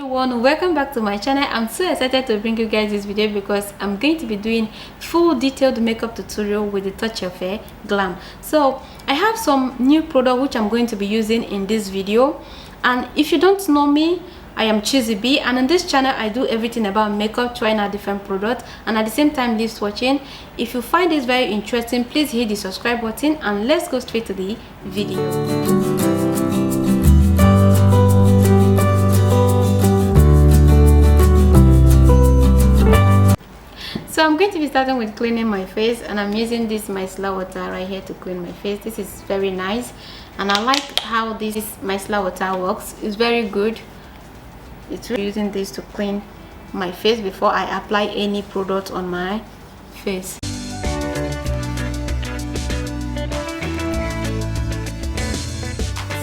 Everyone, welcome back to my channel. I'm so excited to bring you guys this video because I'm going to be doing full detailed makeup tutorial with a touch of glam. So I have some new product which I'm going to be using in this video, and if you don't know me, I am Cheesy B, and on this channel I do everything about makeup, trying out different products, and at the same time live swatching. If you find this very interesting, please hit the subscribe button and let's go straight to the video. So I'm going to be starting with cleaning my face, and I'm using this Myella Water right here to clean my face. This is very nice, and I like how this Myella Water works. It's very good. It's really using this to clean my face before I apply any product on my face.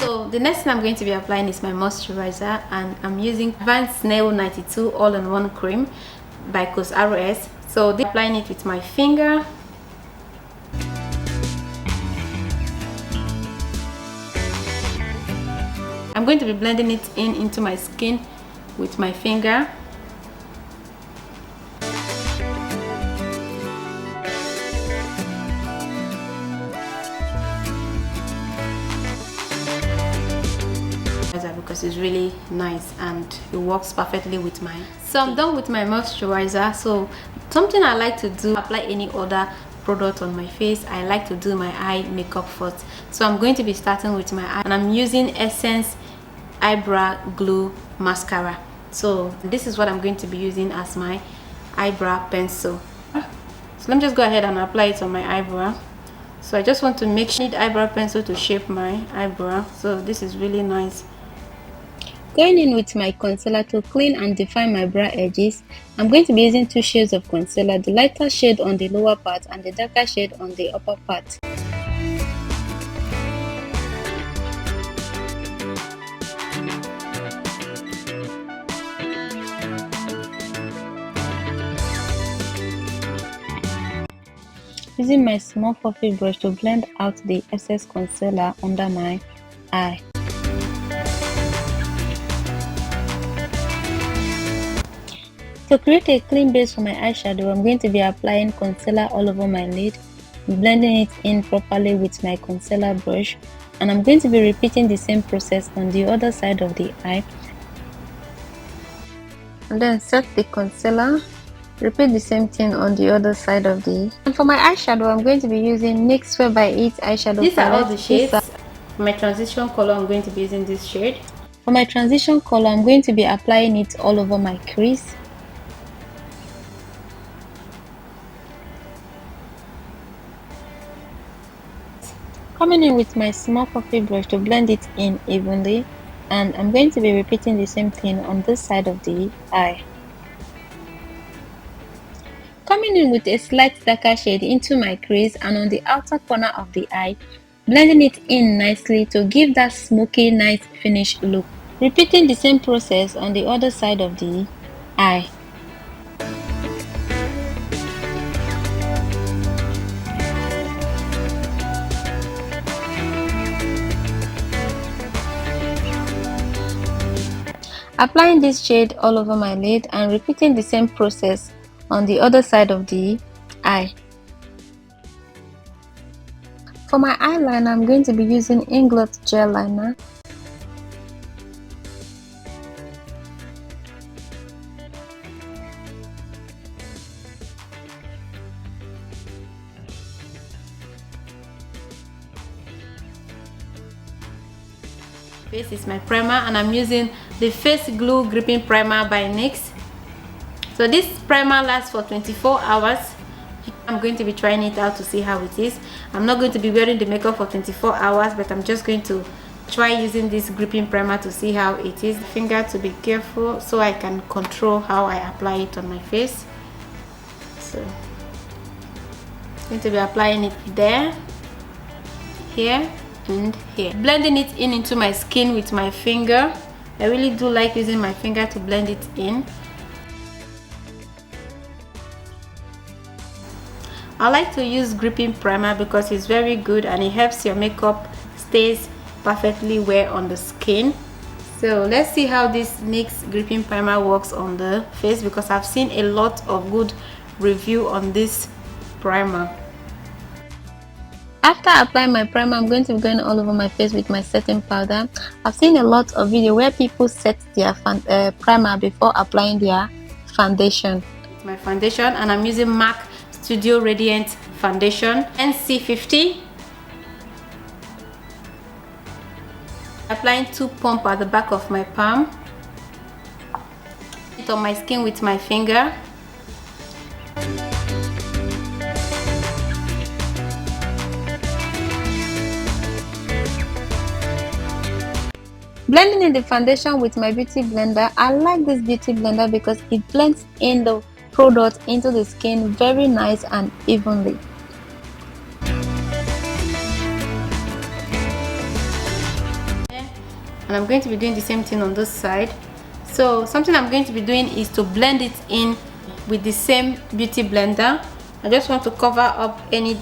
So the next thing I'm going to be applying is my moisturizer, and I'm using Snail 92 all-in-one cream by cosrx. So I'm applying it with my finger. I'm going to be blending it into my skin with my finger. Because it's really nice and it works perfectly with mine. So I'm done with my moisturizer. So something I like to do, apply any other product on my face, I like to do my eye makeup first. So I'm going to be starting with my eye, and I'm using Essence eyebrow glue mascara. So this is what I'm going to be using as my eyebrow pencil. So let me just go ahead and apply it on my eyebrow. So I just want to make sure I need eyebrow pencil to shape my eyebrow. So this is really nice. Going in with my concealer to clean and define my brow edges, I'm going to be using two shades of concealer, the lighter shade on the lower part and the darker shade on the upper part. Using my small fluffy brush to blend out the excess concealer under my eye. To create a clean base for my eyeshadow, I'm going to be applying concealer all over my lid, blending it in properly with my concealer brush, and I'm going to be repeating the same process on the other side of the eye. And then set the concealer, repeat the same thing on the other side of the eye. And for my eyeshadow, I'm going to be using NYX 4x8 eyeshadow palette. These are all the shades. For my transition color, I'm going to be using this shade. For my transition color, I'm going to be applying it all over my crease. Coming in with my small fluffy brush to blend it in evenly, and I'm going to be repeating the same thing on this side of the eye. Coming in with a slight darker shade into my crease and on the outer corner of the eye, blending it in nicely to give that smoky nice finish look. Repeating the same process on the other side of the eye. Applying this shade all over my lid and repeating the same process on the other side of the eye. For my eyeliner, I'm going to be using Inglot gel liner. This is my primer, and I'm using the face glue gripping primer by NYX. So this primer lasts for 24 hours. I'm going to be trying it out to see how it is. I'm not going to be wearing the makeup for 24 hours, but I'm just going to try using this gripping primer to see how it is. The finger to be careful so I can control how I apply it on my face. So I'm going to be applying it there, here, and here, blending it into my skin with my finger. I really do like using my finger to blend it in. I like to use gripping primer because it's very good and it helps your makeup stays perfectly well on the skin. So let's see how this NYX gripping primer works on the face, because I've seen a lot of good review on this primer. After applying my primer, I'm going to be going all over my face with my setting powder. I've seen a lot of video where people set their primer before applying their foundation. It's my foundation, and I'm using MAC Studio Radiant Foundation NC50. Applying 2 pumps at the back of my palm. It on my skin with my finger. Blending in the foundation with my beauty blender. I like this beauty blender because it blends in the product into the skin very nice and evenly. And I'm going to be doing the same thing on this side. So something I'm going to be doing is to blend it in with the same beauty blender. I just want to cover up any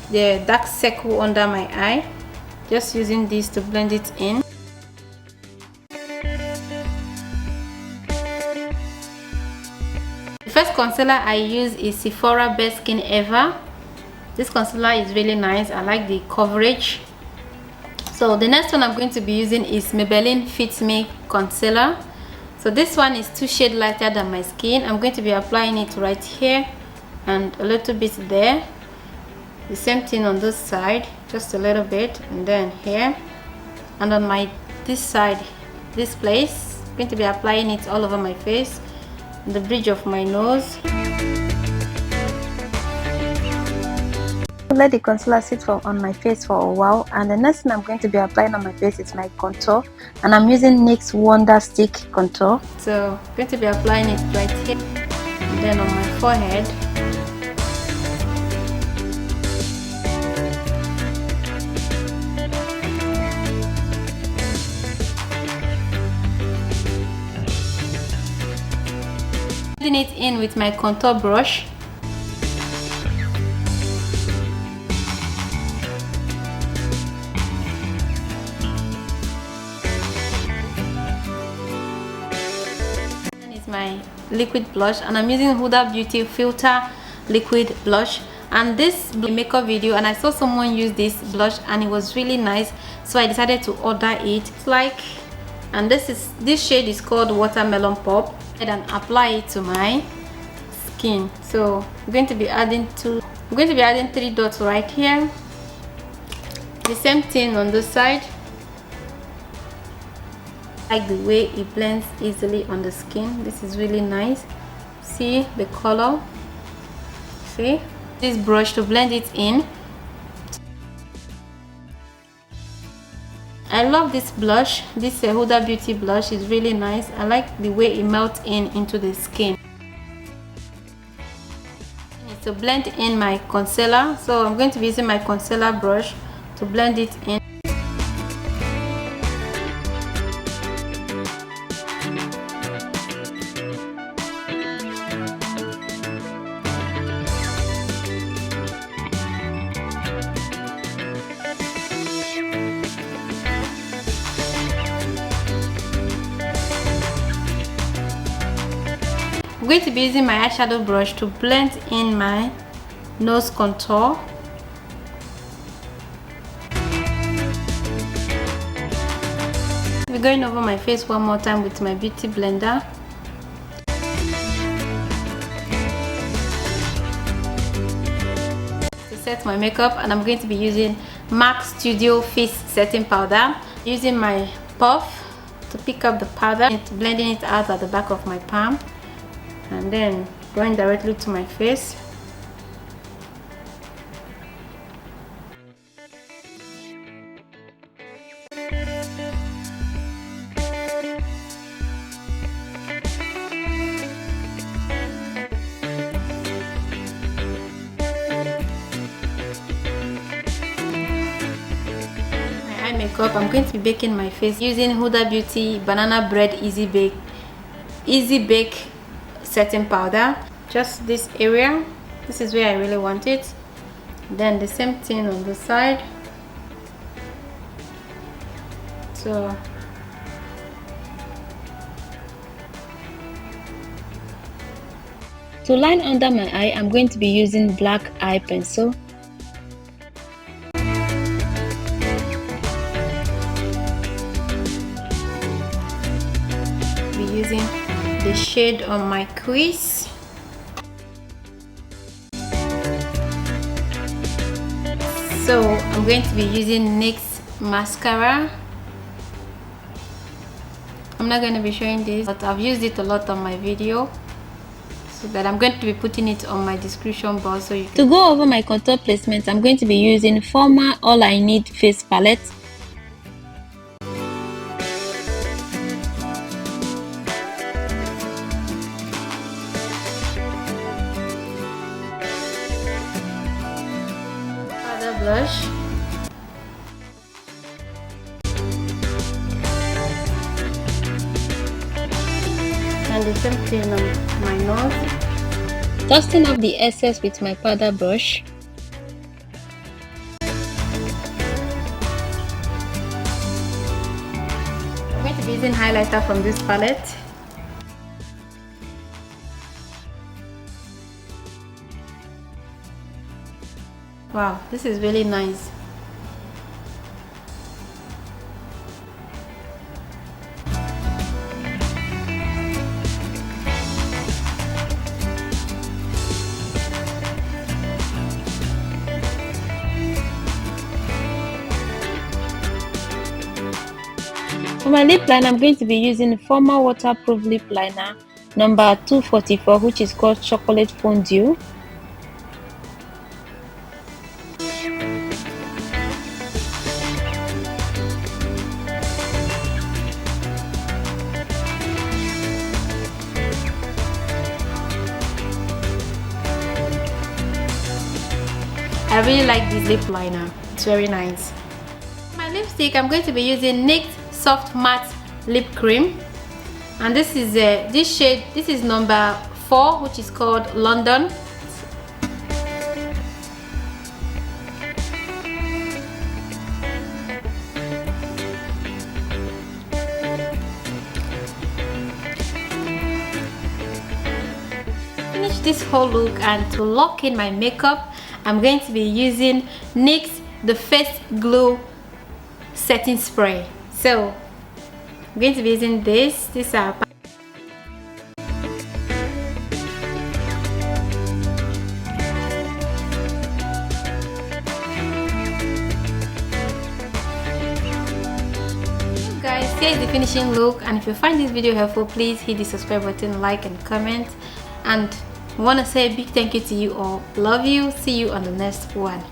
dark circle under my eye, just using this to blend it in. The first concealer I use is Sephora Best Skin Ever. This concealer is really nice. I like the coverage. So the next one I'm going to be using is Maybelline Fit Me concealer. So this one is 2 shades lighter than my skin. I'm going to be applying it right here and a little bit there. The same thing on this side, just a little bit, and then here, and on this side, this place. I'm going to be applying it all over my face, the bridge of my nose. Let the concealer sit on my face for a while, and the next thing I'm going to be applying on my face is my contour, and I'm using NYX Wonder Stick contour. So I'm going to be applying it right here and then on my forehead. Blending it in with my contour brush. My liquid blush, and I'm using Huda Beauty Filter liquid blush, and this makeup video, and I saw someone use this blush and it was really nice, so I decided to order it. It's like, and this shade is called Watermelon Pop, and apply it to my skin. So I'm going to be adding 3 dots right here, the same thing on this side. Like the way it blends easily on the skin. This is really nice. See the color? See this brush to blend it in. I love this blush. This Huda Beauty blush is really nice. I like the way it melts into the skin. To blend in my concealer, so I'm going to be using my concealer brush to blend it in. I'm going to be using my eyeshadow brush to blend in my nose contour. We're going over my face one more time with my beauty blender. To set my makeup, and I'm going to be using MAC Studio Fizz setting powder. Using my puff to pick up the powder and blending it out at the back of my palm, and then going directly to my face. Makeup, I'm going to be baking my face using Huda Beauty Banana Bread Easy Bake setting powder. Just this area, this is where I really want it. Then the same thing on the side. So To line under my eye, I'm going to be using black eye pencil. Be using the shade on my crease. So I'm going to be using NYX mascara. I'm not going to be showing this, but I've used it a lot on my video, so that I'm going to be putting it on my description box. So to go over my contour placement, I'm going to be using Flormar All I Need face palette. Powder blush. And the same thing on my nose. Dusting off the excess with my powder brush. I'm going to be using highlighter from this palette. Wow, this is really nice. For my lip liner, I'm going to be using Myella waterproof lip liner number 244, which is called Chocolate Fondue. I really like this lip liner, it's very nice. My lipstick, I'm going to be using NYX Soft Matte Lip Cream, and this is this shade. This is number 4, which is called London. Finish this whole look, and to lock in my makeup, I'm going to be using NYX The Face Glow Setting Spray. So I'm going to be using this. These are guys, here is the finishing look, and if you find this video helpful, please hit the subscribe button, like and comment, and I want to say a big thank you to you all. Love you. See you on the next one.